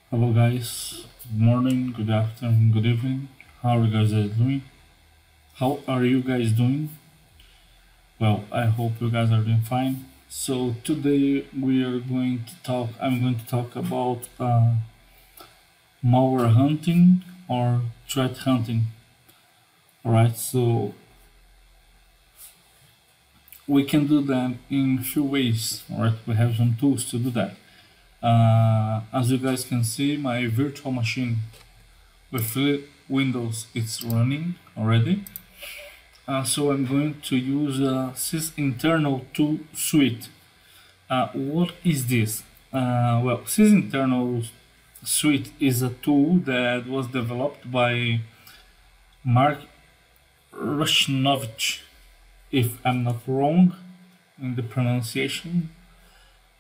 Hello guys, good morning, good afternoon, good evening. How are you guys doing? How are you guys doing? Well, I hope you guys are doing fine. So today I'm going to talk about malware hunting or threat hunting. Alright, so we can do that in few ways. Alright, we have some tools to do that. As you guys can see, my virtual machine with Windows it's running already. So I'm going to use Sysinternals Suite. What is this? Well, Sysinternals Suite is a tool that was developed by Mark Rushnovich, if I'm not wrong in the pronunciation,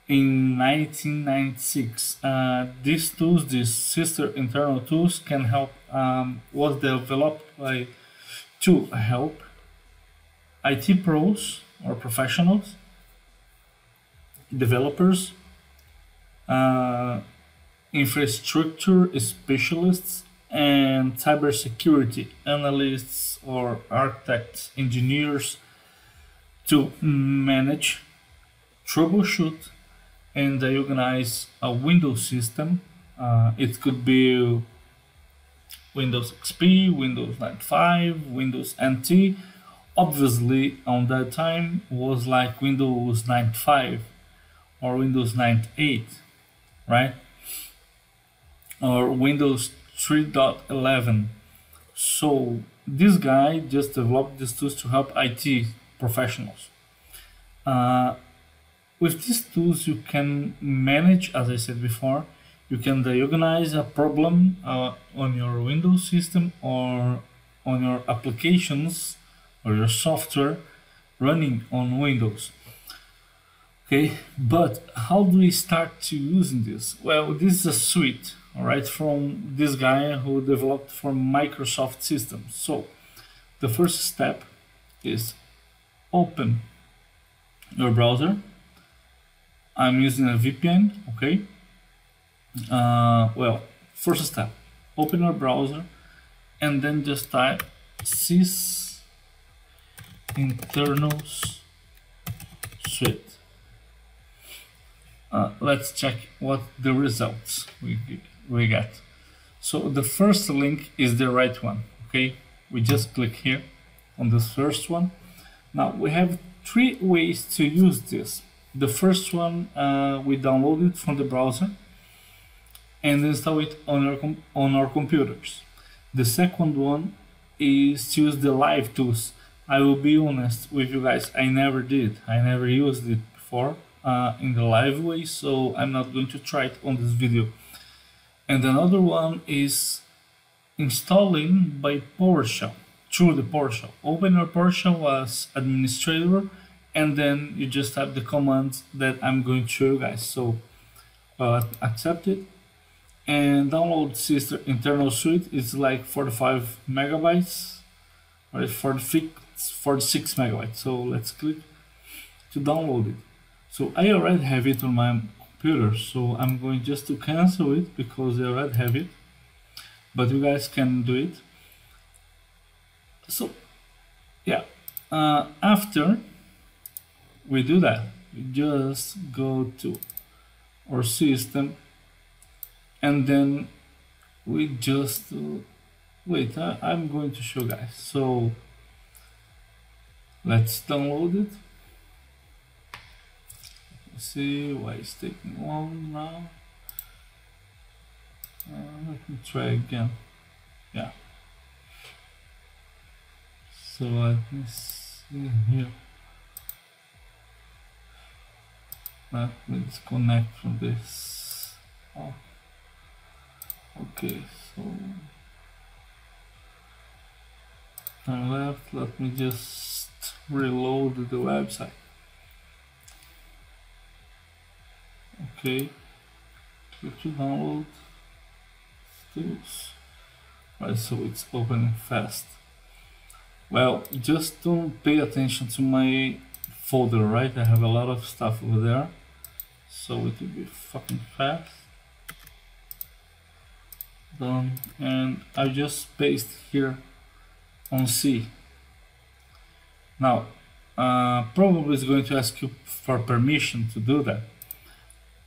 in 1996. These tools, these sister internal tools, can help. Was developed by to help IT pros or professionals, developers, infrastructure specialists, and cybersecurity analysts or architects, engineers to manage, troubleshoot, and diagnose a Windows system. It could be Windows XP, Windows 95, Windows NT. Obviously, on that time was like Windows 95 or Windows 98, right? Or Windows 3.11. So this guy just developed these tools to help IT professionals. With these tools, you can manage, as I said before, you can diagnose a problem on your Windows system or on your applications or your software running on Windows. Okay, but how do we start to using this? Well, this is a suite, all right, from this guy who developed for Microsoft systems. So the first step is open your browser. I'm using a VPN, okay? Well, first step, open your browser and then just type Sysinternals Suite. Let's check what the results we get. So the first link is the right one, okay? We just click here on this first one. Now we have three ways to use this. The first one, we download it from the browser and install it on our computers. The second one is to use the live tools. I will be honest with you guys, I never used it before in the live way, so I'm not going to try it on this video. And another one is installing by PowerShell, through the PowerShell. Open your PowerShell as administrator and then you just type the commands that I'm going to show you guys. So accept it and download Sysinternals Suite. It's like 45 megabytes or 46 megabytes. So let's click to download it. So I already have it on my computer, so I'm going just to cancel it because I already have it, but you guys can do it. So yeah, after we do that, we just go to our system and then we just wait, I'm going to show guys. So let's download it. Let's see why it's taking long now. Let me try again. Yeah, so let me see here. Let me disconnect from this. Oh. Okay, so turn left. Let me just reload the website. Okay, click to download tools. Right, so it's opening fast. Well, just don't pay attention to my folder, right? I have a lot of stuff over there, so it will be fucking fast. done, and I just paste here on C. Now probably it's going to ask you for permission to do that.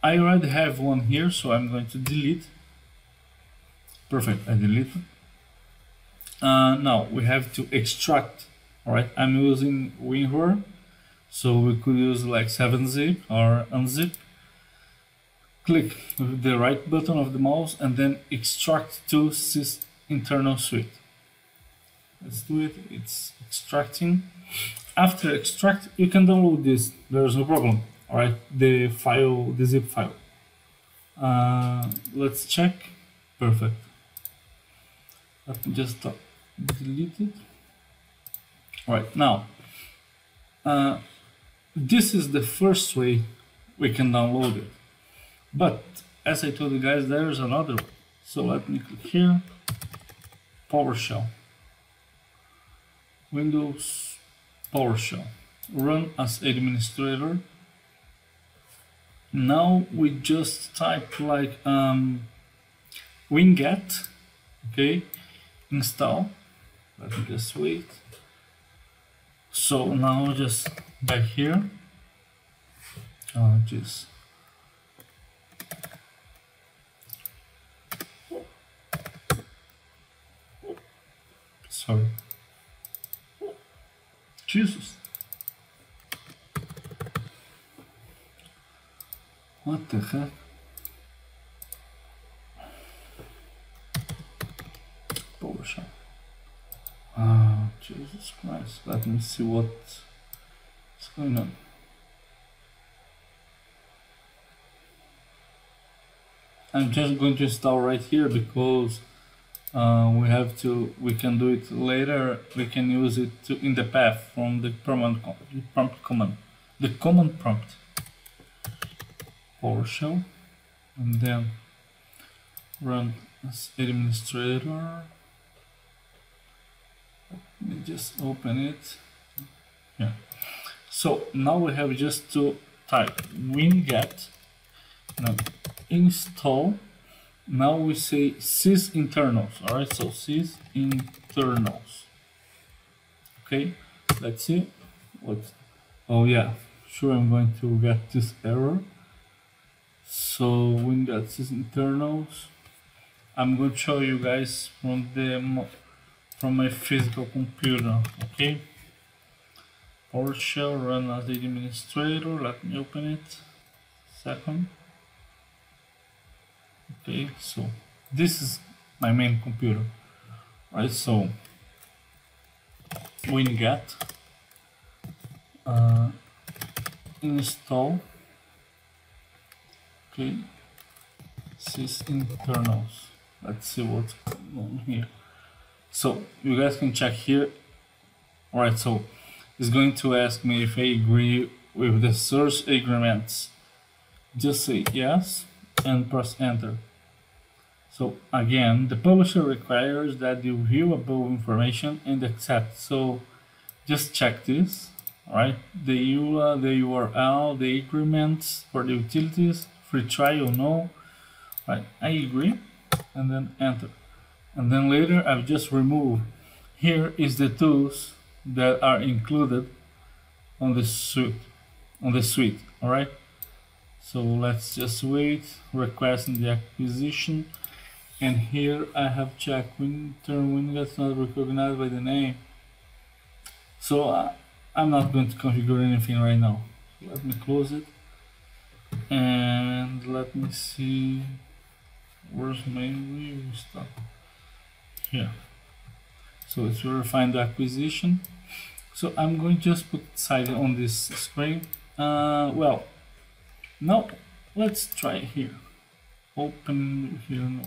I already have one here, so I'm going to delete. Perfect, I deleted. Now we have to extract. Alright, I'm using WinRAR, so we could use like 7-zip or unzip. Click with the right button of the mouse and then extract to Sysinternals Suite. Let's do it, it's extracting. After extract, you can download this, there's no problem. Alright, the file, the zip file. Let's check. Perfect. Let me just delete it. Alright, now this is the first way we can download it. But as I told you guys, there is another way. So let me click here. PowerShell. Windows PowerShell. Run as administrator. Now we just type like winget, okay, install. Let me just wait. So now just back here, just sorry, Jesus. What the heck? PowerShell. Oh, Jesus Christ. Let me see what's going on. I'm just going to install right here because we can do it later. We can use it in the path from the prompt command. The command prompt. PowerShell, and then run as administrator. Let me just open it. Yeah. So now we have just to type winget, now install. Now we say sysinternals. All right, so sysinternals. Okay, let's see what. Oh yeah, sure. I'm going to get this error. So winget sysinternals. I'm going to show you guys from my physical computer. Okay. PowerShell run as the administrator. Let me open it. Second. Okay, so this is my main computer. Right, so winget install. Okay, sysinternals. Let's see what's going on here. So you guys can check here. Alright, so it's going to ask me if I agree with the source agreements. Just say yes and press enter. So again, the publisher requires that you view above information and accept. So just check this. Alright, the EULA, the URL, the agreements for the utilities, free trial, no. Right, I agree, and then enter. And then later I've just removed. Here is the tools that are included on the suite. All right. So let's just wait. Requesting the acquisition, and here I have checked winget not recognized by the name. So I'm not going to configure anything right now. Let me close it, and let me see. Where's my review stuff? Here. So it's verifying the acquisition. So I'm going to just put side on this screen. Well, now let's try here. Open here. No.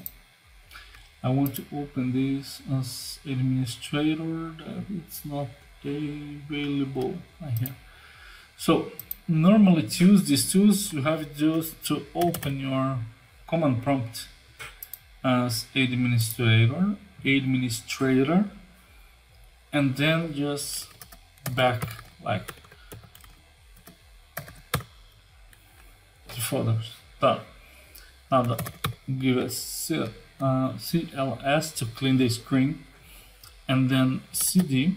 I want to open this as administrator. It's not available here. So normally to use these tools, you have just to open your command prompt as administrator, and then just back like the folders. Done. Now give us CLS to clean the screen, and then CD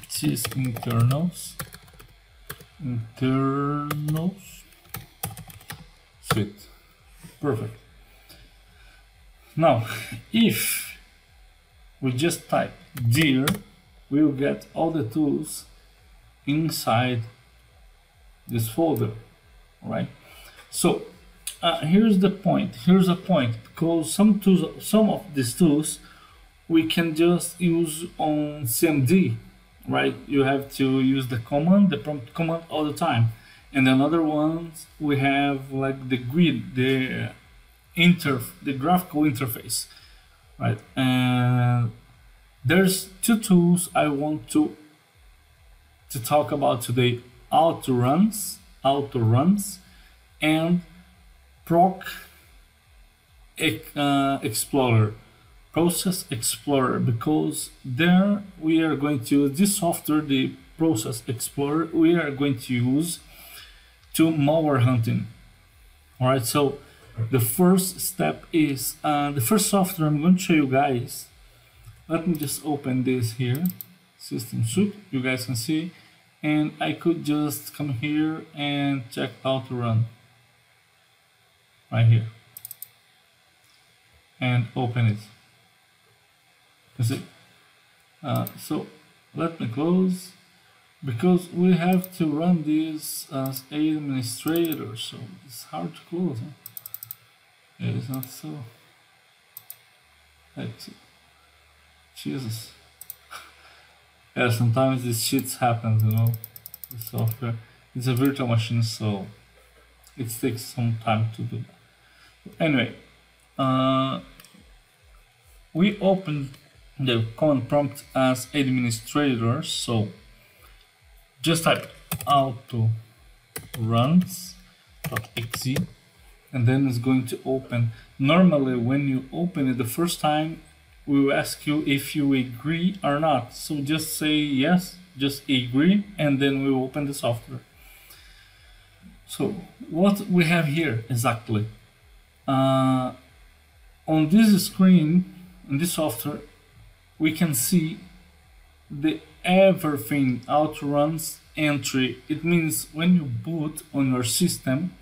Sysinternals Suite. Perfect. Now, if we just type dir, we will get all the tools inside this folder, right? So here's the point. Here's a point, because some of these tools we can just use on CMD, right? You have to use the command, the prompt command all the time. And then other ones we have like the grid, the graphical interface, right? And there's two tools I want to talk about today: Autoruns, and Process Explorer, Process Explorer, because there we are going to use this software, the Process Explorer, we are going to use to malware hunting. All right, so the first step is the first software I'm going to show you guys. Let me just open this here, System Suite, you guys can see, and I could just come here and check Autorun right here and open it. You see? So let me close, because we have to run this as administrator, so it's hard to close. Huh? It's not so. Jesus. Yeah, sometimes these shits happen, you know. The software. It's a virtual machine, so it takes some time to do that. Anyway, we opened the command prompt as administrator, so just type autoruns.exe, and then it's going to open. Normally when you open it the first time, we will ask you if you agree or not, so just say yes, just agree, and then we will open the software. So what we have here exactly, on this screen, in this software, we can see the everything Autoruns entry. It means when you boot on your system,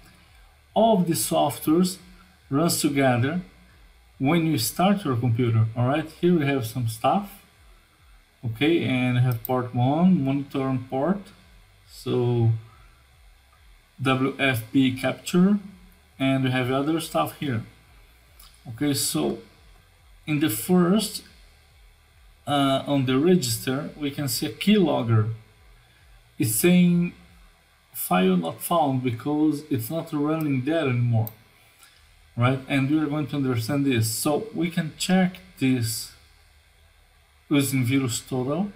all of the softwares runs together when you start your computer. All right, here we have some stuff, okay, and I have port 1, monitor and port, so WFP capture, and we have other stuff here. Okay, so in the first, on the register, we can see a keylogger. It's saying file not found because it's not running there anymore, right? And we are going to understand this. So we can check this using Virustotal,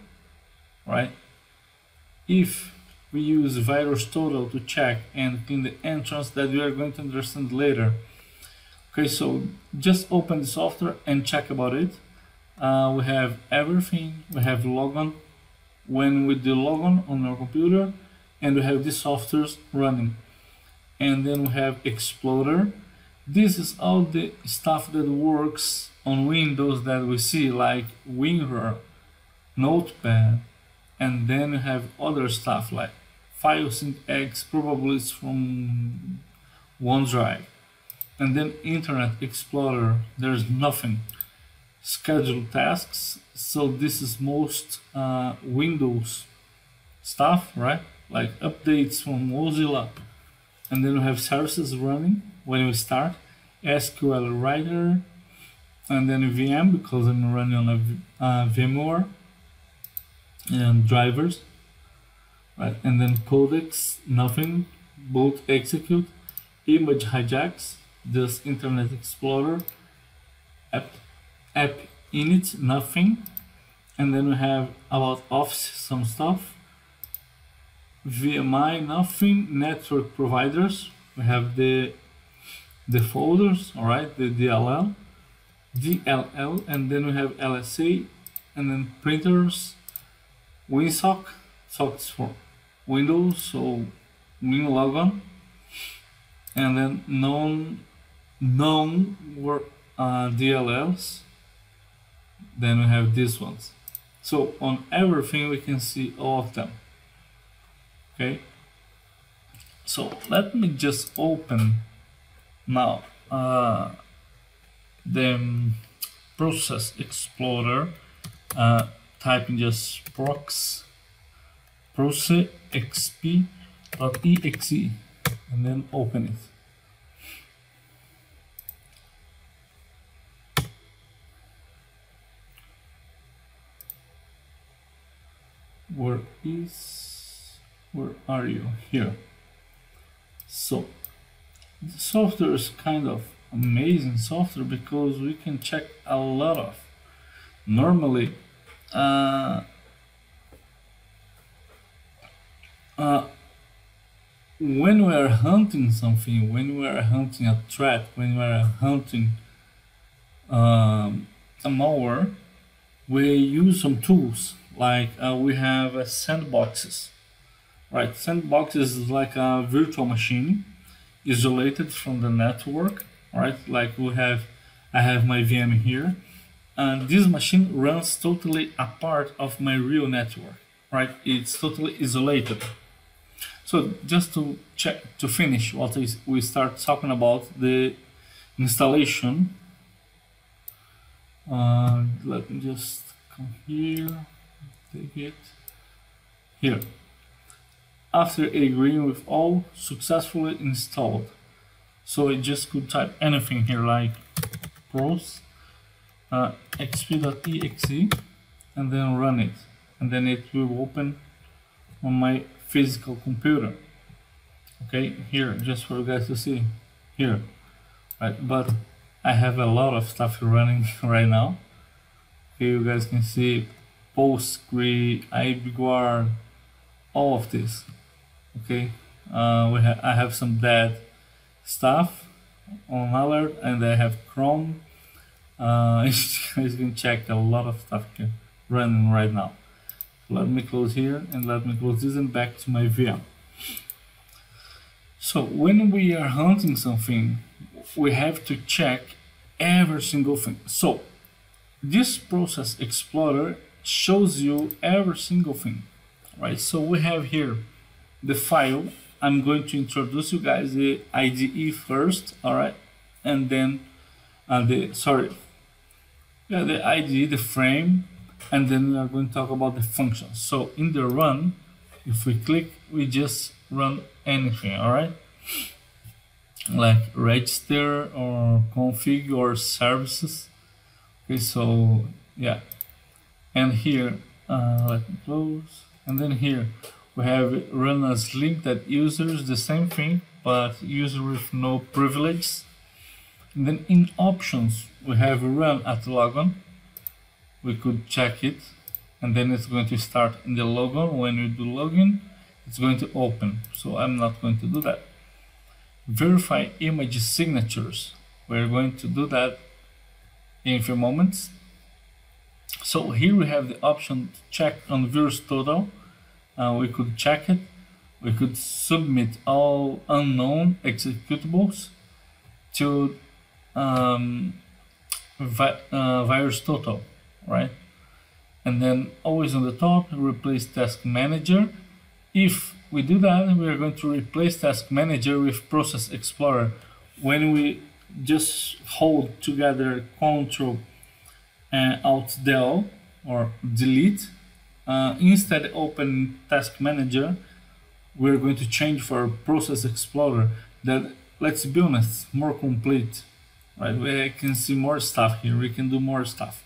right? If we use Virustotal to check and clean the entrance, that we are going to understand later. Okay, so just open the software and check about it. We have everything. We have logon when we do logon on our computer, and we have these softwares running. And then we have Explorer. This is all the stuff that works on Windows that we see, like WinRAR, Notepad, and then we have other stuff like FileSync, probably it's from OneDrive. And then Internet Explorer, there's nothing. Schedule tasks, so this is most Windows stuff, right? Like updates from Mozilla. And then we have services running when we start, SQL Writer, and then VM because I'm running on a VMware, and drivers, right? And then codecs, nothing, boot execute, image hijacks, just Internet Explorer, app init, nothing, and then we have about Office some stuff, VMI, nothing, network providers, we have the folders, all right, the DLL, and then we have LSA, and then printers, WinSock, socks for Windows, so WinLogon, and then known DLLs, then we have these ones. So on everything we can see all of them. Okay, so let me just open now the Process Explorer, typing just processxp.exe and then open it. Where are you? Here. So the software is kind of amazing software because we can check a lot of. Normally when we are hunting something, when we are hunting a threat, when we are hunting a malware, we use some tools like we have sandboxes. Right, sandbox is like a virtual machine isolated from the network. Right, like I have my VM here, and this machine runs totally apart of my real network. Right, it's totally isolated. So just to check, to finish what we start talking about the installation. Let me just come here, take it here. After agreeing with all, successfully installed. So I just could type anything here like process xp.exe and then run it, and then it will open on my physical computer. Okay, here, just for you guys to see here, right? But I have a lot of stuff running right now. Okay, you guys can see Postgre, IBGuard, all of this. Okay, I have some dead stuff on Malware, and I have Chrome. You can check a lot of stuff here running right now. Let me close here and let me close this and back to my VM. So when we are hunting something, we have to check every single thing. So this Process Explorer shows you every single thing, right? So we have here the file. I'm going to introduce you guys the IDE first, all right, and then the IDE, the frame, and then we are going to talk about the functions. So in the run, if we click, we just run anything, all right, like register or config or services. Okay, so yeah, and here let me close, and then here we have run as limited users, the same thing, but user with no privileges. And then in options, we have run at logon. We could check it, and then it's going to start in the logon. When you do login, it's going to open. So I'm not going to do that. Verify image signatures. We're going to do that in a few moments. So here we have the option to check on Virustotal. We could check it. We could submit all unknown executables to Virustotal, right? And then always on the top, replace task manager. If we do that, we are going to replace task manager with Process Explorer. When we just hold together Ctrl and Alt Del or delete, instead open task manager, we're going to change for Process Explorer. That, let's be honest, more complete, right? We can see more stuff here. We can do more stuff.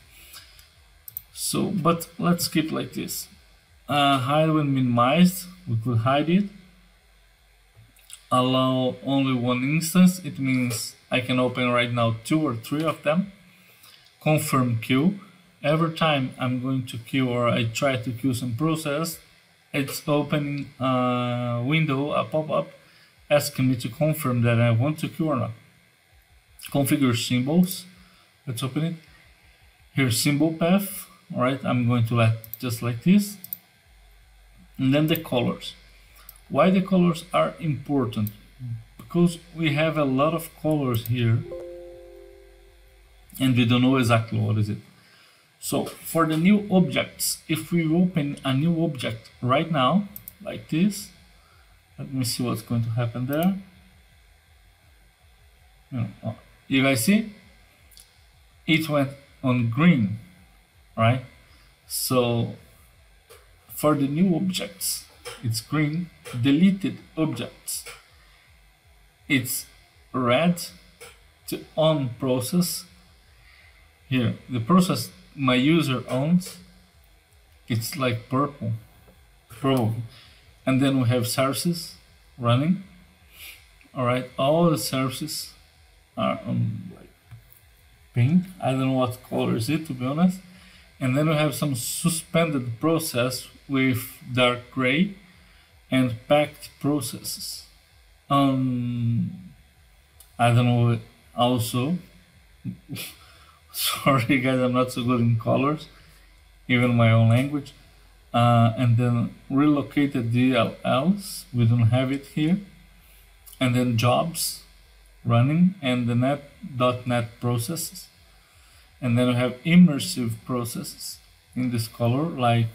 So, but let's keep like this. Hide when minimized, we could hide it. Allow only one instance, it means I can open right now 2 or 3 of them. Confirm queue. Every time I'm going to queue or I try to queue some process, it's opening a window, a pop-up, asking me to confirm that I want to queue or not. Configure symbols. Let's open it. Here, symbol path. All right, I'm going to let just like this. And then the colors. Why the colors are important? Because we have a lot of colors here and we don't know exactly what is it. So for the new objects, if we open a new object right now, like this, let me see what's going to happen there. You guys see? It went on green, right? So for the new objects, it's green. Deleted objects, it's red. To on process, here, the process my user owns, it's like purple. And then we have services running. All right, all the services are on like pink. I don't know what color is it, to be honest. And then we have some suspended process with dark gray and packed processes. I don't know. Also, sorry guys, I'm not so good in colors, even my own language. And then relocated DLLs, we don't have it here. And then jobs running and the .NET processes. And then we have immersive processes in this color, like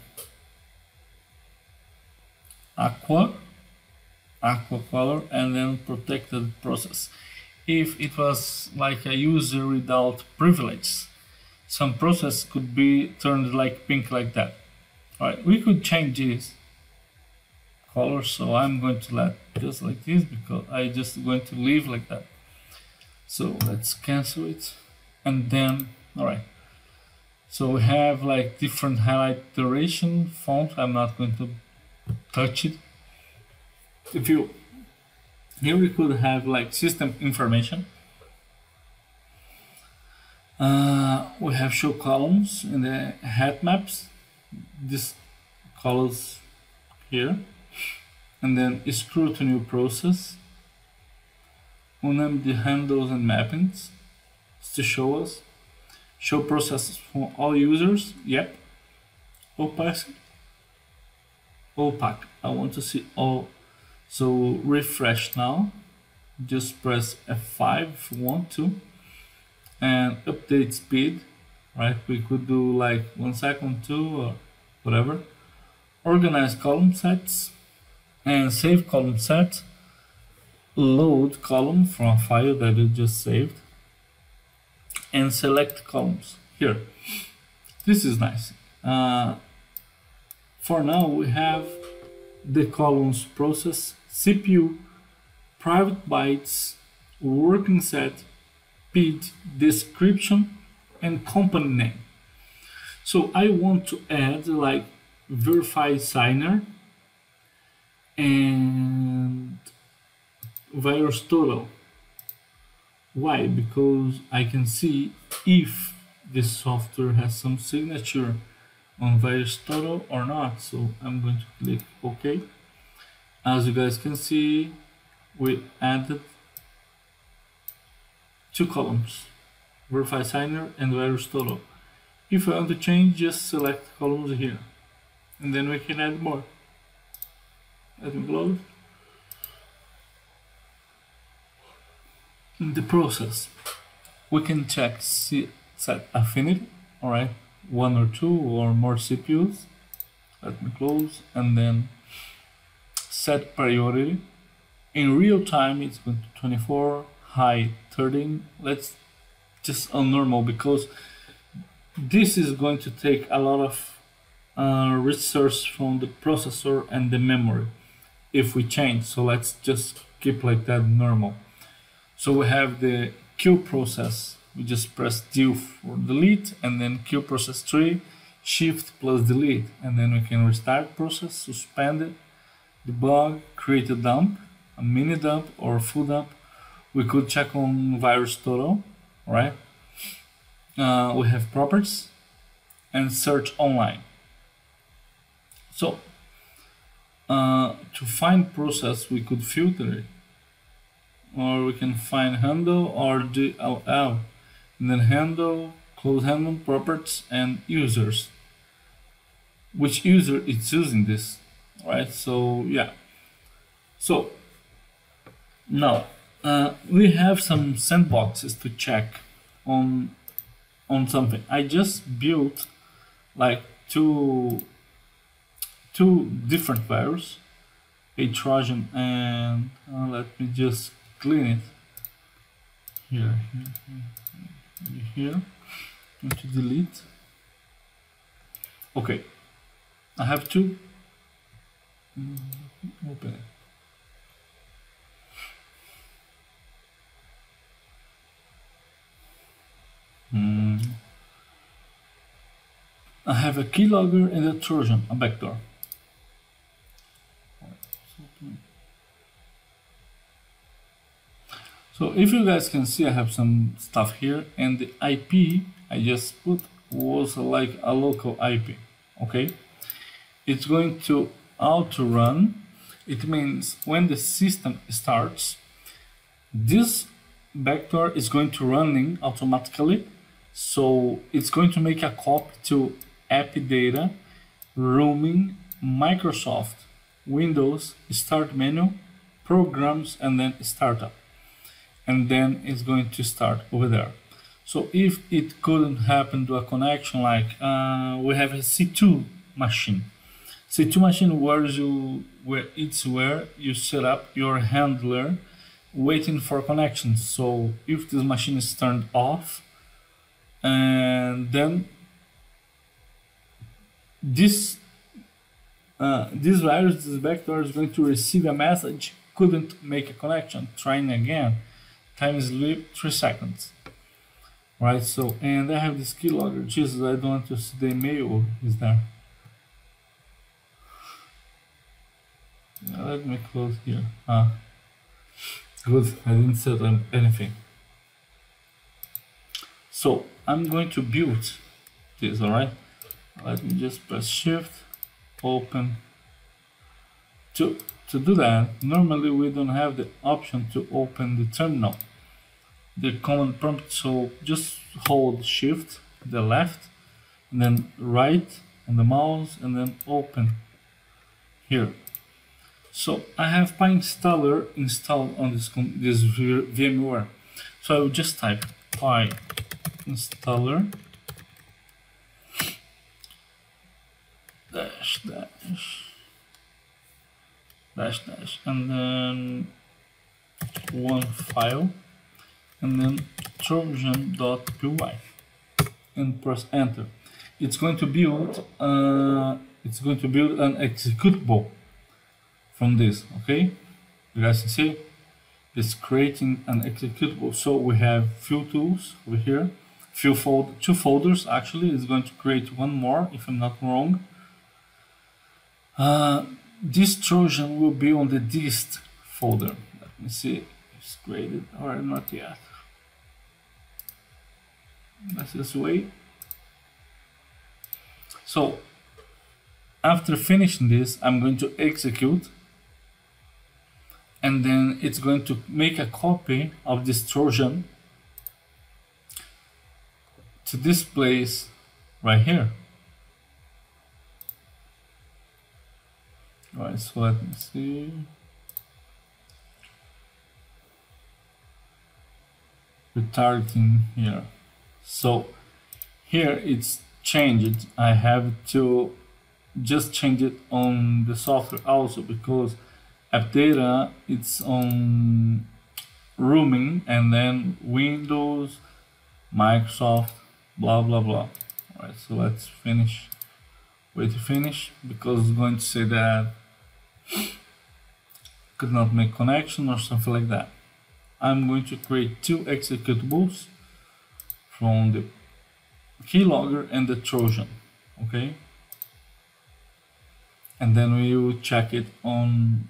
aqua color, and then protected process. If it was like a user without privilege, some process could be turned like pink like that. All right, we could change this color, so I'm going to let just like this because I just going to leave like that. So let's cancel it, and then all right. So we have like different highlight duration font. I'm not going to touch it. If you here we could have like system information. We have show columns in the head maps. This colors here, and then screw to new process. Uname the handles and mappings to show us. Show processes for all users. Yep. Opaque. I want to see all. So refresh now. Just press F5 if you want to. And update speed. Right? We could do like 1 second, 2, or whatever. Organize column sets. And save column set. Load column from a file that you just saved. And select columns. Here. This is nice. For now we have the columns process, CPU, private bytes, working set, PID, description, and company name. So I want to add like verify signer and Virustotal. Why? Because I can see if this software has some signature on Virustotal or not. So I'm going to click OK. As you guys can see, we added 2 columns, verify signer and Virustotal. If I want to change, just select columns here, and then we can add more. Let me close. In the process, we can check set affinity. All right. 1 or 2 or more CPUs. Let me close, and then set priority. In real time, it's going to 24, high 13. Let's just on normal because this is going to take a lot of resource from the processor and the memory if we change. So let's just keep like that normal. So we have the queue process. We just press D for delete, and then queue process 3, shift plus delete, and then we can restart process, suspend it, debug, create a dump, a mini dump or full dump. We could check on Virustotal, right? We have properties and search online. So to find process, we could filter it, or we can find handle or DLL. And then handle, close handle, properties, and users. Which user is using this, right? So yeah. So now we have some sandboxes to check on on something. I just built like two different virus, a Trojan, and let me just clean it here. Going to delete. Okay, I have two. Open it. I have a keylogger and a Trojan, a backdoor. So if you guys can see, I have some stuff here, and the IP I just put was like a local IP. Okay, it's going to auto run. It means when the system starts, this backdoor is going to running automatically. So it's going to make a copy to app data, roaming, Microsoft, Windows, start menu, programs, and then startup. And then it's going to start over there. So if it couldn't happen to a connection, like we have a C2 machine. C2 machine where you set up your handler waiting for connections. So if this machine is turned off, and then this virus, this backdoor is going to receive a message, couldn't make a connection, trying again, time sleep 3 seconds. Right, so, and I have this keylogger. Jesus, I don't want to see the email is there. Yeah, let me close here. Good, I didn't set anything. So I'm going to build this, alright? Let me just press shift, open. To do that, normally we don't have the option to open the terminal, the command prompt, so just hold shift, the left, and then right on the mouse, and then open here. So I have PyInstaller installed on this VMware. So I will just type PyInstaller -- and then one file, and then trojan.py, and press enter. It's going to build an executable from this. Okay, you guys can see it's creating an executable. So we have few tools over here, two folders actually. It's going to create one more if I'm not wrong. This Trojan will be on the dist folder. Let me see if it's created or not yet. Let's just wait. So after finishing this, I'm going to execute, and then it's going to make a copy of this Trojan to this place right here. Right, so let me see. Retargeting here. So here it's changed. I have to just change it on the software also, because app data it's on roaming, and then Windows, Microsoft, blah blah blah. All right, so let's finish. Wait to finish, because it's going to say that could not make connection or something like that. I'm going to create two executables from the keylogger and the Trojan. Okay, and then we will check it on,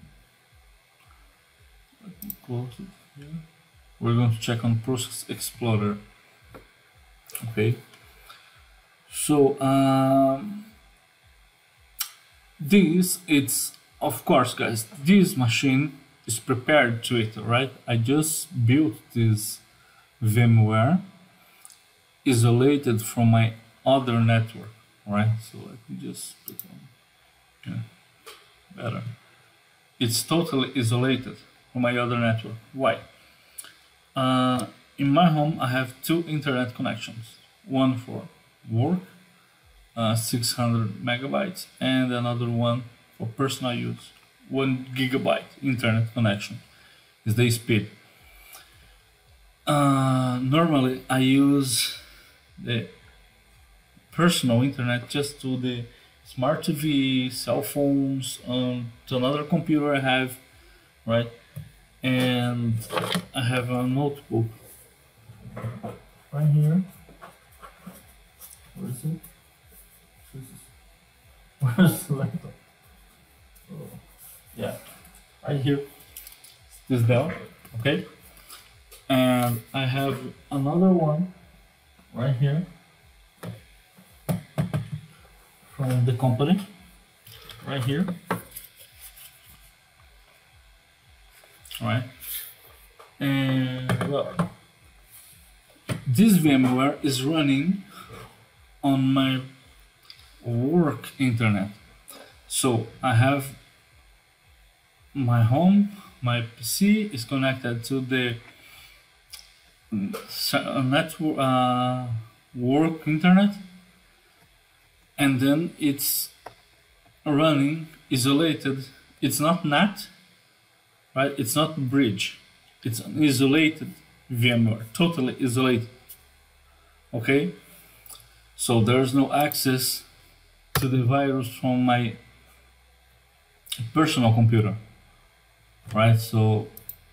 let me close it here. We're going to check on Process Explorer. Okay, so this, it's, of course guys, this machine is prepared to it, right? I just built this VMware isolated from my other network, right? So let me just put on, yeah, better. It's totally isolated from my other network. Why? In my home I have two internet connections. one for work, 600 megabytes, and another one for personal use, 1 gigabyte internet connection is the speed. Normally I use the personal internet just to the smart TV, cell phones, to another computer I have, right? And I have a notebook right here. Where is it? Where's the laptop? Oh, yeah, right here. This Dell, okay? And I have another one right here from the company, right here. Right, and well, this VMware is running on my work internet. So I have my home, my PC is connected to the network work internet, and then it's running isolated. It's not NAT. Right, it's not bridge, it's an isolated VMware, totally isolated. Okay, so there's no access to the virus from my personal computer. Right, so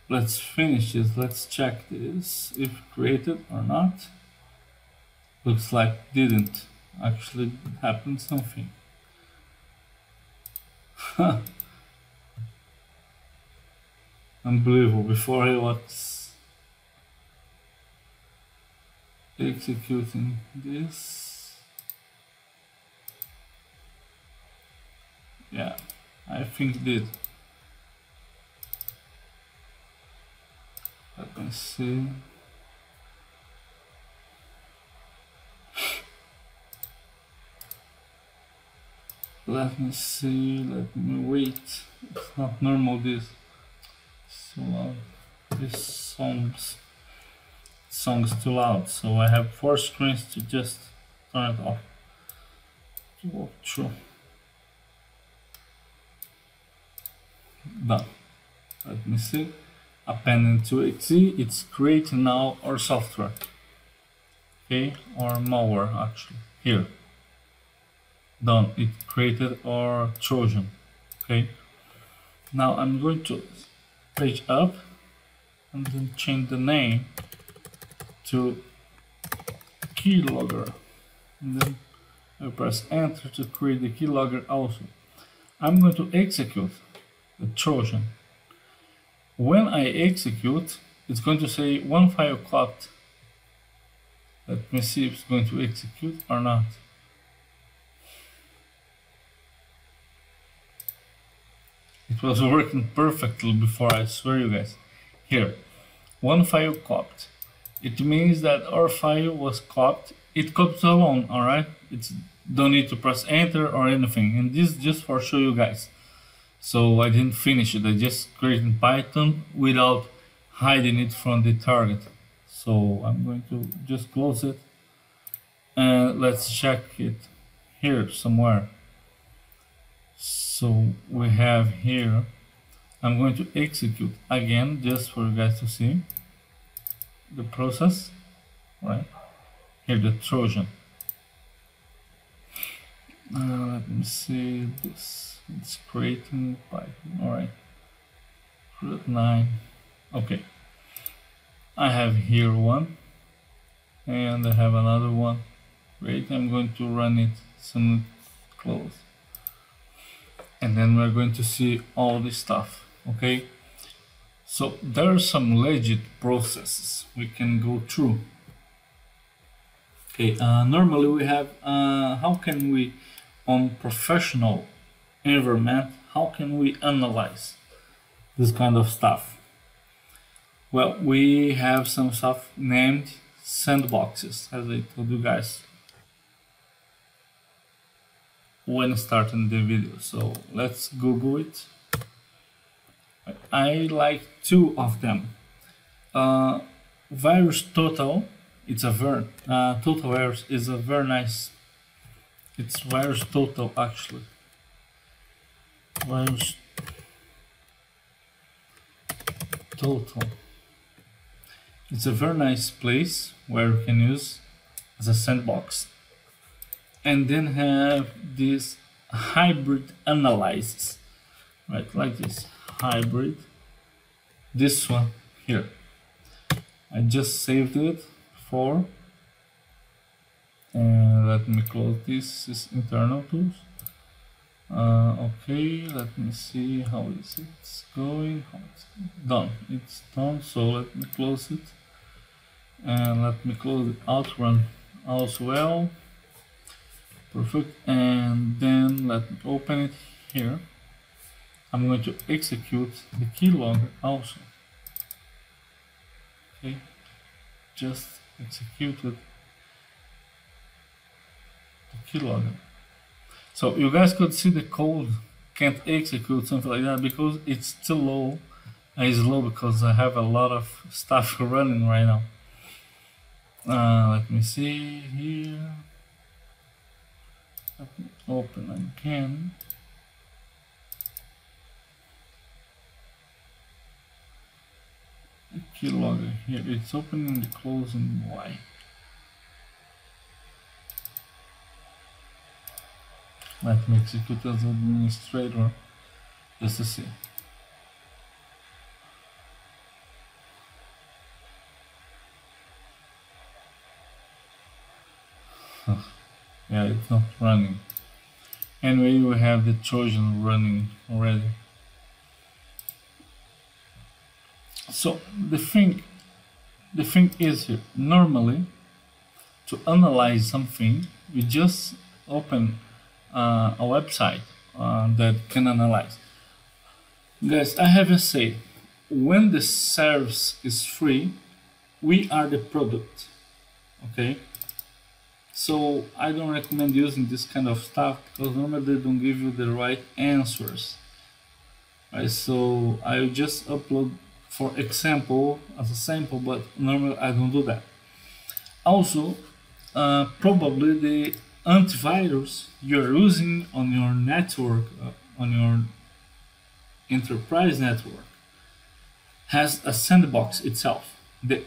let's finish this. Let's check this if created or not. Looks like didn't actually happen something. Unbelievable. Before I was executing this, yeah, I think it did. Let me see. Let me wait. It's not normal this. So loud. This song's too loud, so I have 4 screens to just turn it off to walk through. Done. Let me see. Appending to exe, it's creating now our software. Okay, or malware actually. Here. Done. It created our Trojan. Okay. Now I'm going to page up and then change the name to keylogger, and then I press enter to create the keylogger also. I'm going to execute the Trojan. When I execute, it's going to say one file copied. Let me see if it's going to execute or not. It was working perfectly before, I swear you guys. Here, one file copied. It means that our file was copied. It copies alone, alright? It's don't need to press enter or anything. And this is just for show you guys. So I didn't finish it. I just created Python without hiding it from the target. So I'm going to just close it. And let's check it here somewhere. So we have here, I'm going to execute again just for you guys to see the process, right? Here the Trojan. Let me see this. It's creating Python. All right. Root 9. Okay. I have here one, and I have another one. Great. I'm going to run it some close. And then we're going to see all this stuff, okay? So there are some legit processes we can go through. Okay, normally we have, how can we, on professional environment, how can we analyze this kind of stuff? Well, we have some stuff named sandboxes, as I told you guys when starting the video. So let's Google it. I like 2 of them. Virustotal it's a total errors is a very nice. It's Virustotal actually. Virustotal. It's a very nice place where you can use as a sandbox, and then have this hybrid analysis, right? Like this hybrid. This one here. I just saved it for, and let me close this. Is internal tools. Okay, let me see how is it going. How it's done. It's done. So let me close it, and let me close the Outrun as well. Perfect. And then let me open it here. I'm going to execute the keylogger also. Okay, just executed the keylogger. So you guys could see the code can't execute something like that because it's still low. It's low because I have a lot of stuff running right now. Let me see here. Let me open again. The keylogger here, it's opening and closing. Why? Let me execute as administrator just to see. Yeah, it's not running. Anyway, we have the Trojan running already. So the thing is here, normally to analyze something, we just open a website that can analyze. Guys, I have to say, when the service is free, we are the product, okay? So I don't recommend using this kind of stuff because normally they don't give you the right answers, right? So I just upload, for example, as a sample, but normally I don't do that. Also, probably the antivirus you're using on your network, on your enterprise network, has a sandbox itself. The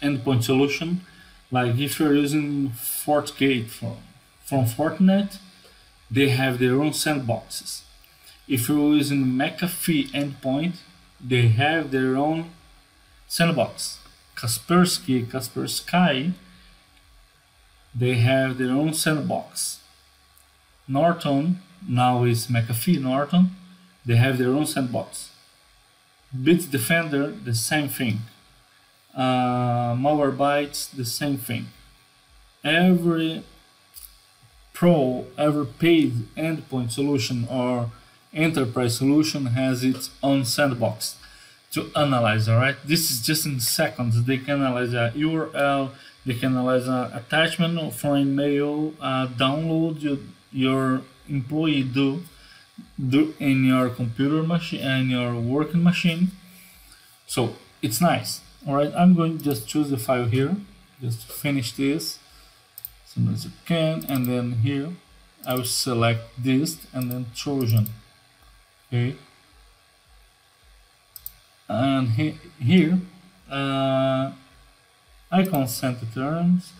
endpoint solution, like if you're using FortiGate from Fortinet, they have their own sandboxes. If you're using McAfee endpoint, they have their own sandbox. Kaspersky, they have their own sandbox. Norton, now is McAfee Norton, they have their own sandbox. Bitdefender, the same thing. Malware, the same thing. Every paid endpoint solution or enterprise solution has its own sandbox to analyze. All right, this is just in seconds. They can analyze a URL, they can analyze an attachment from email, download your employee do in your computer machine and your working machine. So it's nice. All right, I'm going to just choose the file here, just to finish this as soon as you can, and then here I will select this and then Trojan. Okay, and here I consent the terms,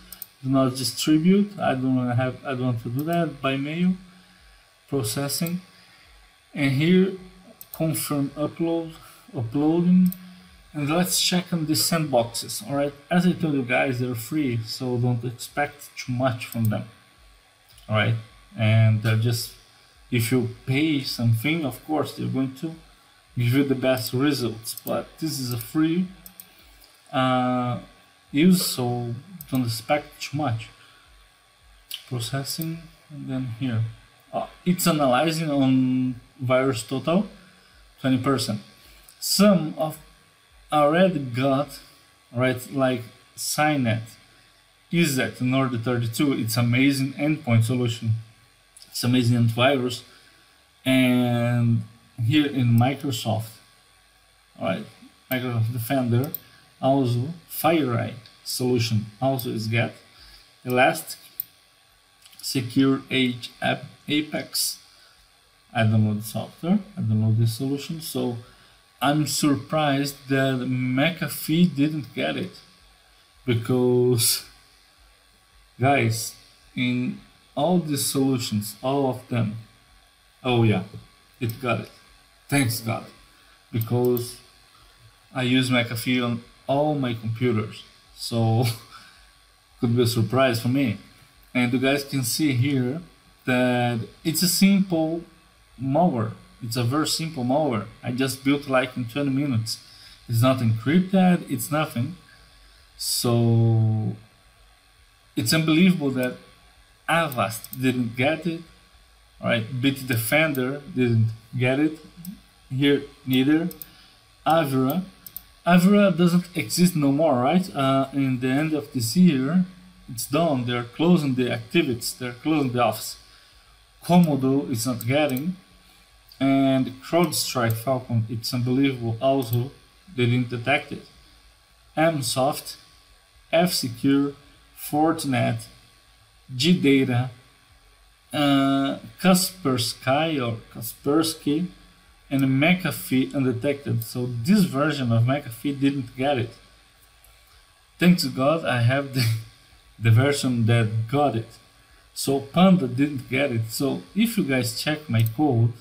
do not distribute. I don't want to do that by mail processing, and here confirm uploading. And let's check on the sandboxes. All right, as I told you guys, they're free, so don't expect too much from them. All right, and they're just, if you pay something, of course they're going to give you the best results. But this is a free use, so don't expect too much. Processing, and then here, it's analyzing on Virustotal 20%. Some of already got, right, like Signet, EaseT, Nord 32. It's amazing endpoint solution. It's amazing antivirus. And here in Microsoft, all right, Microsoft Defender, also FireEye. solution also is get Elastic, Secure Edge Apex. I download the software, I download the solution, so I'm surprised that McAfee didn't get it, because guys, in all these solutions, all of them, oh yeah, it got it. Thanks God, because I use McAfee on all my computers, so could be a surprise for me. And you guys can see here that it's a simple malware. It's a very simple malware. I just built like in 20 minutes. It's not encrypted, it's nothing. So it's unbelievable that Avast didn't get it. Alright, Bitdefender didn't get it. Here neither. Avira doesn't exist no more, right? In the end of this year, it's done. They're closing the activities. They're closing the office. Komodo is not getting. And CrowdStrike Falcon, it's unbelievable also, they didn't detect it. Msoft, F-Secure, Fortinet, GData, Kaspersky, and McAfee undetected. So this version of McAfee didn't get it. Thanks to God, I have the version that got it. So Panda didn't get it. So if you guys check my code,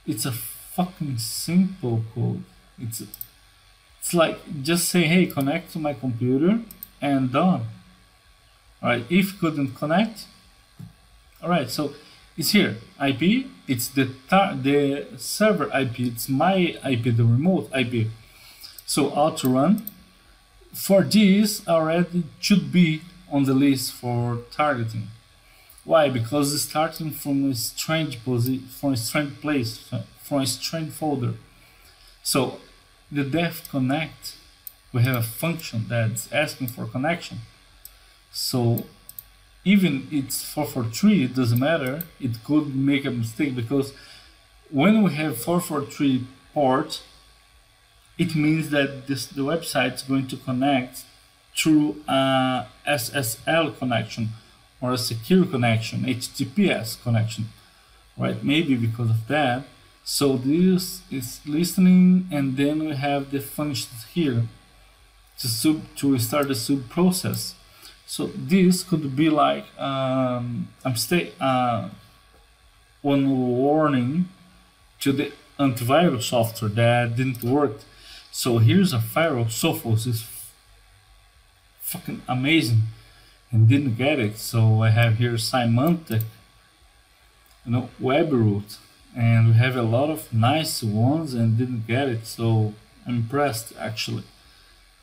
it's a fucking simple code. It's like just say, hey, connect to my computer and done. Alright, if you couldn't connect, alright, so it's here. IP, it's the server IP, it's my IP, the remote IP. So Autorun, for this already should be on the list for targeting. Why? Because it's starting from a strange position, from a strange place, from a strange folder. So the def connect, we have a function that's asking for connection. So even it's 443, it doesn't matter. It could make a mistake, because when we have 443 port, it means that the website is going to connect through a SSL connection, or a secure connection, HTTPS connection, right? Maybe because of that. So this is listening, and then we have the functions here to start the sub process. So this could be like one warning to the antivirus software that didn't work. So here's a firewall, Sophos is fucking amazing, and didn't get it. So I have here Symantec, Webroot, and we have a lot of nice ones and didn't get it. So I'm impressed actually.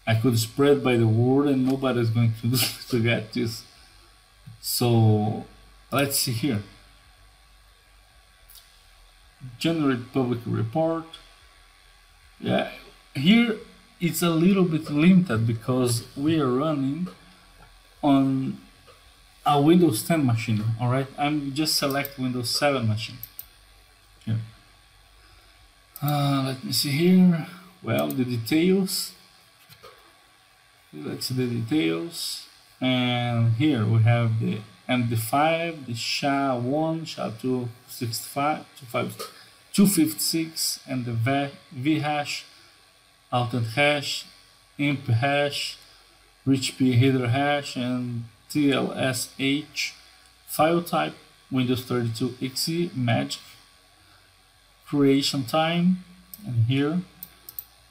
I could spread by the word and nobody's going to get this. So let's see here. Generate public report. Yeah, here it's a little bit limited because we are running on a Windows 10 machine. Alright, I'm just select Windows 7 machine. Here. Let me see here. Well, the details. Let's see the details. And here we have the MD5, the SHA-1, SHA-2, 256, and the vhash, alternate hash, imp hash, rich p header hash, and TLSH. File type Windows 32 XE magic. Creation time, and here,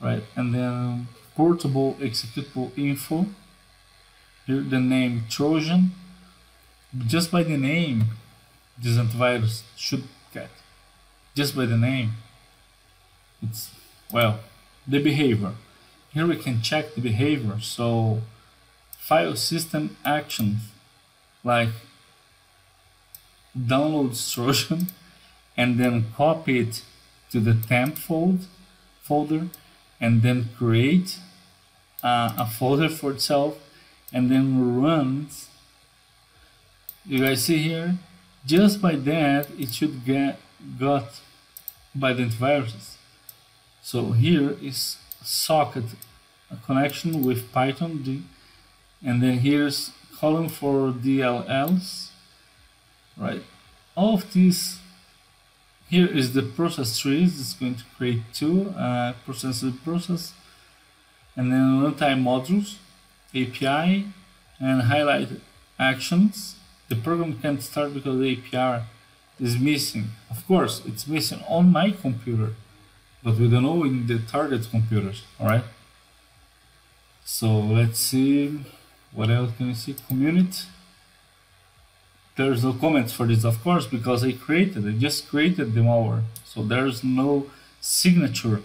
right, and then portable executable info. Here the name Trojan. Just by the name, this antivirus should get. Just by the name, it's, well, the behavior. Here we can check the behavior. So file system actions, like download Trojan and then copy it to the temp folder, and then create a folder for itself, and then runs. You guys see here, just by that it should got by the antiviruses. So here is socket, a connection with Python and then here's column for DLLs, right? All of these, here is the process trees. It's going to create two process, and then runtime modules, API, and highlight actions. The program can't start because the API is missing. Of course, it's missing on my computer, but we don't know in the target computers, all right? So let's see, what else can we see? Community. There's no comments for this, of course, because I just created the malware. So there's no signature.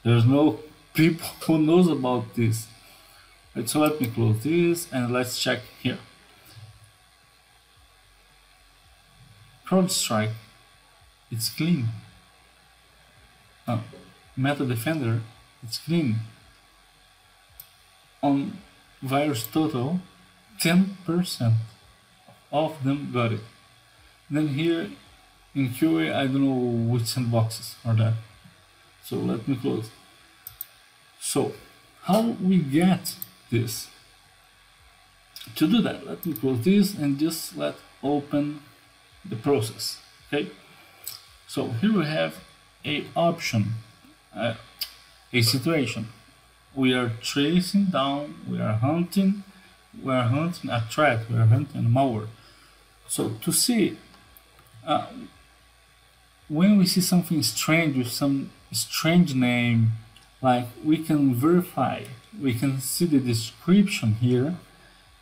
There's no people who knows about this. Right, so let me close this and let's check here. CrowdStrike, it's clean. Meta Defender, it's clean. On Virustotal, 10% of them got it. Then here in QA, I don't know which sandboxes are that. So let me close. So how we get this? To do that, let me close this and just let open the process. Okay. So here we have a option, a situation. We are tracing down. We are hunting a threat. We are hunting a malware. So to see when we see something strange with some strange name, like we can verify, we can see the description here,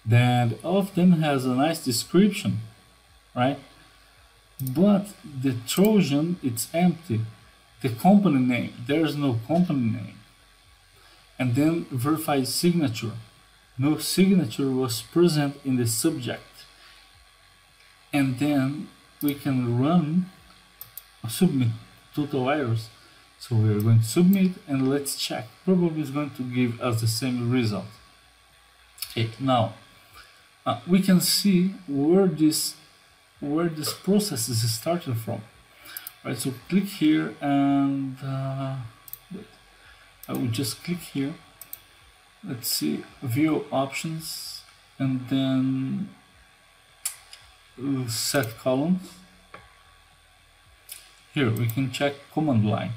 that all of them has a nice description, right? But the Trojan, it's empty. The company name, there's no company name. And then verify signature. No signature was present in the subject. And then we can run a submit total errors. So we're going to submit and let's check. Probably it's going to give us the same result. Okay, now we can see where this process is starting from. Right, so click here and wait. I will just click here. Let's see, view options, and then set columns. Here we can check command line,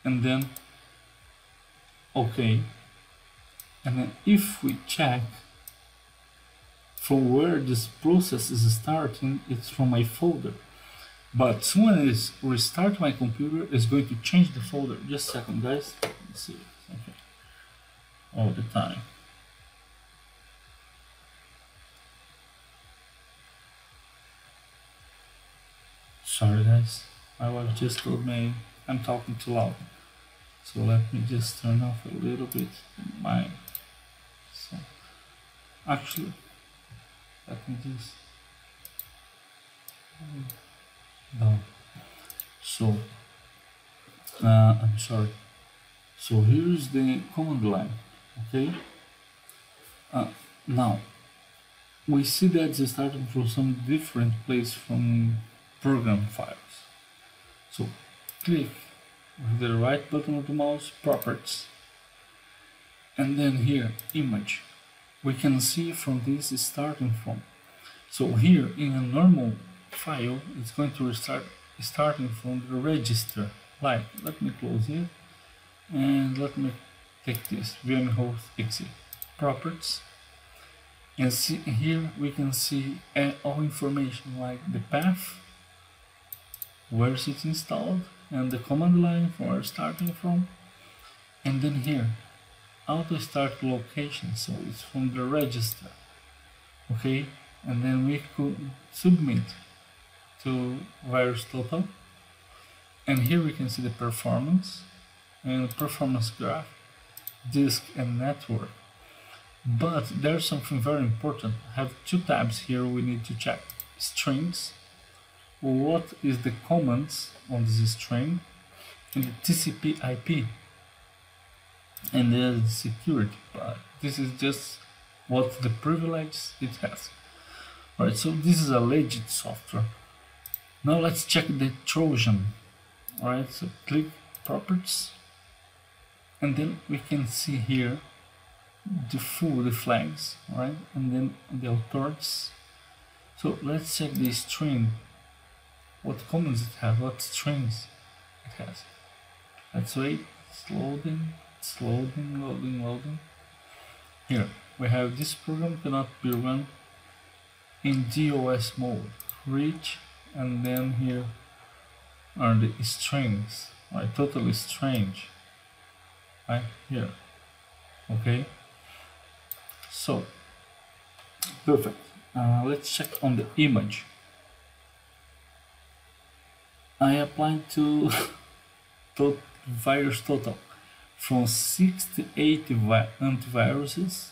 and then OK. And then if we check from where this process is starting, it's from my folder. But soon as I restart my computer, it's going to change the folder. Just a second, guys. Let's see. Okay. All the time. Sorry, guys. My wife just told me I'm talking too loud. So let me just turn off a little bit my. So actually, let me just. Down. So I'm sorry. So here's the command line. Okay. Now we see that it's starting from some different place from program files. So click with the right button of the mouse, properties, and then here image. We can see from this is starting from. So here in a normal file, it's going to start starting from the register. Like, let me close it and let me take this vmhost.exe properties, and see here we can see all information like the path, where it's installed, and the command line for where it's starting from, and then here auto start location, so it's from the register. Okay, and then we could submit to Virustotal, and here we can see the performance and performance graph, disk and network. But there's something very important. I have two tabs here we need to check. Strings, what is the comments on this string, and the TCP IP, and there's the security part. This is just what the privilege it has. Alright, so this is a legit software. Now let's check the Trojan. Alright, so click properties, and then we can see here the flags, right? And then the authorities. So let's check the string. What comments it has, what strings it has. Let's wait, it's loading, loading. Here, we have this program cannot be run in DOS mode. Reach, and then here are the strings, right? Totally strange, right here. Okay, so perfect. Let's check on the image. I applied to Virustotal from 68 antiviruses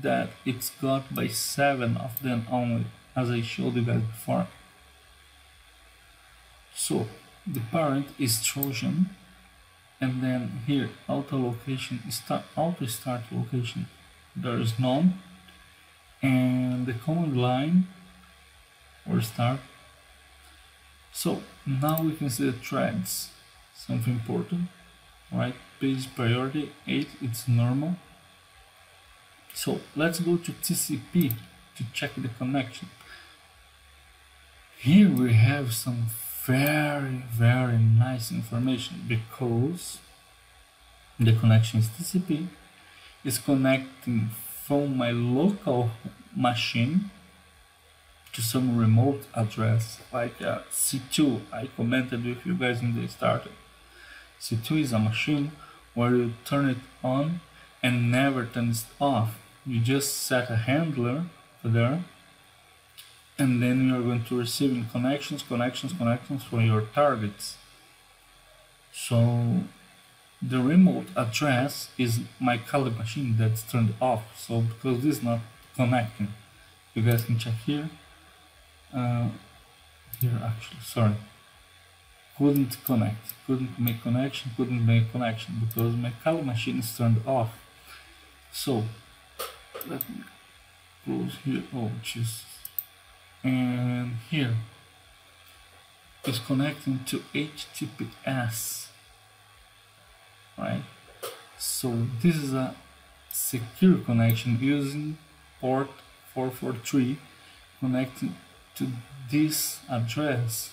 that it's got by 7 of them only, as I showed you guys before. So the parent is Trojan, and then here auto start location, there is none, and the command line or start. So now we can see the threads, something important, right? Page priority 8, it's normal. So let's go to TCP to check the connection. Here we have some very nice information, because the connection is TCP, is connecting from my local machine to some remote address like C2. I commented with you guys in the starter. C2 is a machine where you turn it on and never turn it off. You just set a handler to there, and then you are going to receive connections from your targets. So the remote address is my Kali machine that's turned off. So because this is not connecting, you guys can check here. Here actually, sorry, couldn't make connection because my Kali machine is turned off. So let me close here. Oh Jesus. And here is connecting to HTTPS, right? So this is a secure connection using port 443, connecting to this address.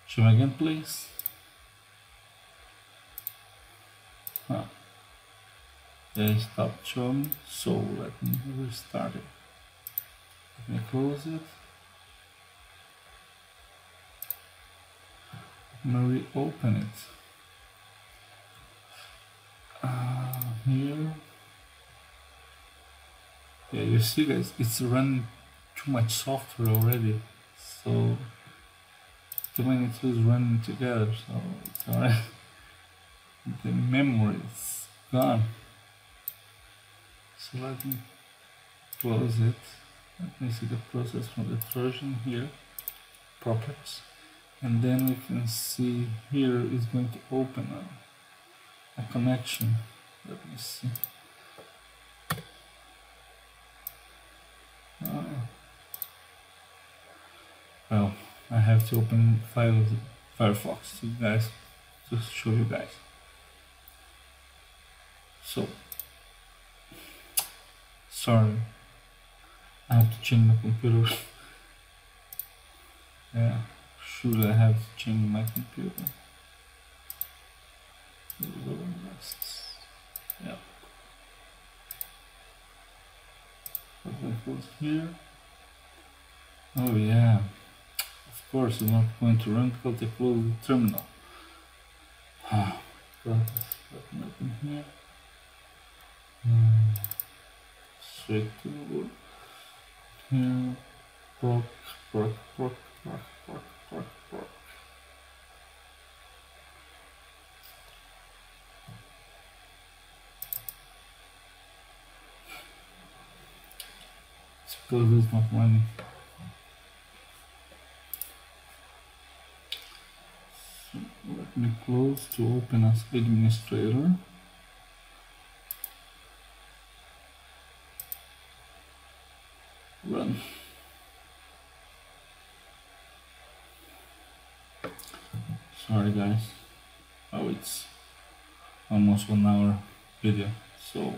Show me again, please. They stopped showing, so let me restart it. Let me close it. Let me reopen it. Here. Yeah, you see guys, it's running too much software already. So too many tools running together, so it's alright. The memory is gone. So let me close it. Let me see the process from the Trojan here, properties, and then we can see here is going to open a connection. Let me see. Well, I have to open Firefox to guys, to show you guys. So sorry, I have to change my computer. Yeah, should I have to change my computer? Yeah. What goes here? Oh yeah. Of course, it's not going to run because they close the terminal. Oh my god, let me open here. Straight to the wood. Here, proc. It's because it's not running. So let me close to open as administrator. Run. Sorry guys. Oh, it's almost 1 hour video, so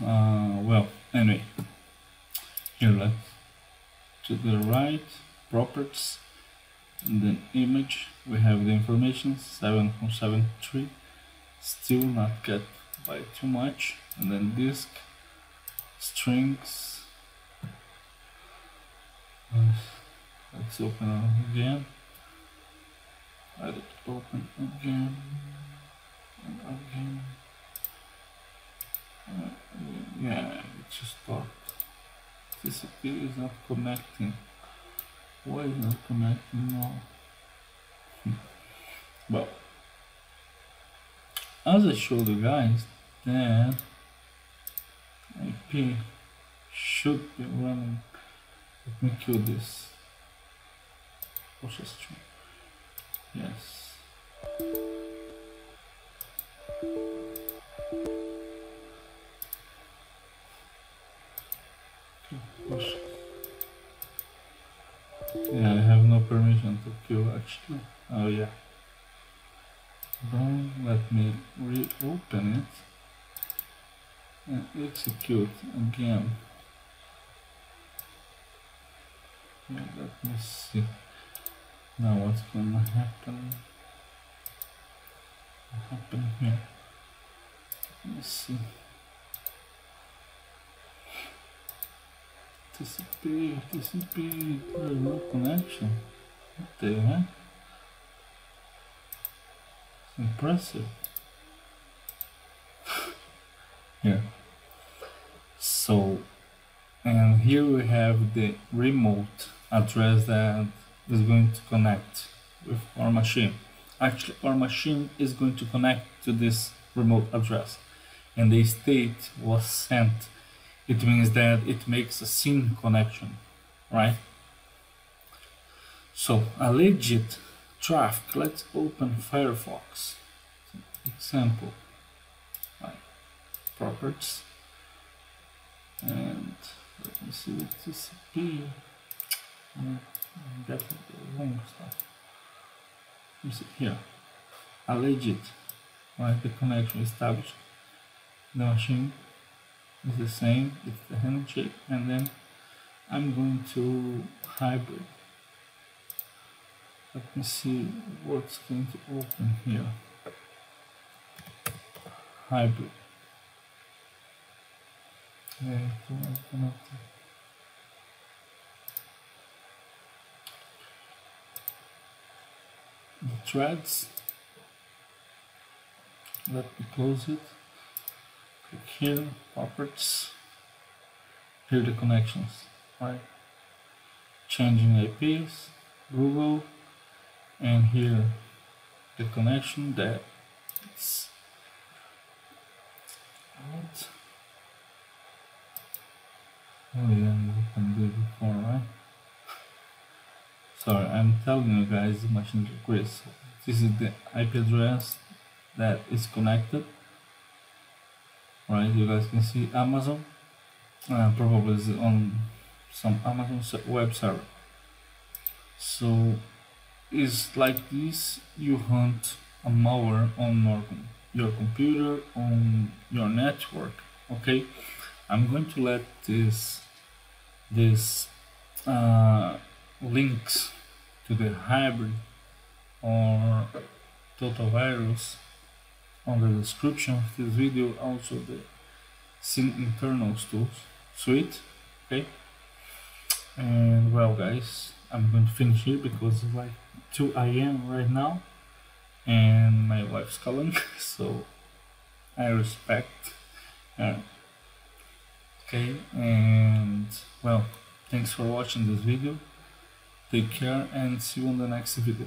Well, anyway, here let's to the right, properties, and then image. We have the information 7 from 73, still not get by too much, and then disk, strings. Let's open it again. Let it open again and again. Yeah, it just stopped. TCP is not connecting. Why is not connecting now? Well, as I showed you guys, that IP should be running. Let me kill this process tree. Yes. Push. Yeah, I have no permission to kill actually. Oh yeah. Don't let me reopen it and execute again. Yeah, let me see. Now what's gonna happen? What happened here? Let me see. TCP, there's no connection. What the heck? It's impressive. Here. So, and here we have the remote address that is going to connect with our machine. Actually, our machine is going to connect to this remote address, and the state was sent. It means that it makes a SYN connection, right? So a legit traffic. Let's open Firefox. Example, right? Properties, and let me see the TCP. Definitely wrong stuff. Let me see here. A legit, right? The connection established. The machine is the same, it's the handshake, and then I'm going to hybrid. Let me see what's going to open here. Hybrid. Yeah, the threads. Let me close it. Click here, properties. Here the connections, right? Changing IPs, Google, and here the connection that it's what? Oh yeah, we can do it before, right? Sorry, I'm telling you guys the machine request. This is the IP address that is connected. Right, you guys can see Amazon, probably is on some Amazon web server. So it's like this, you hunt a malware on your computer, on your network. Okay, I'm going to let this links to the hybrid or total virus on the description of this video, also the Sysinternals Suite. Okay, and well guys, I'm going to finish here because it's like 2 AM right now and my wife's calling, so I respect her. Okay, and well, thanks for watching this video. Take care and see you on the next video.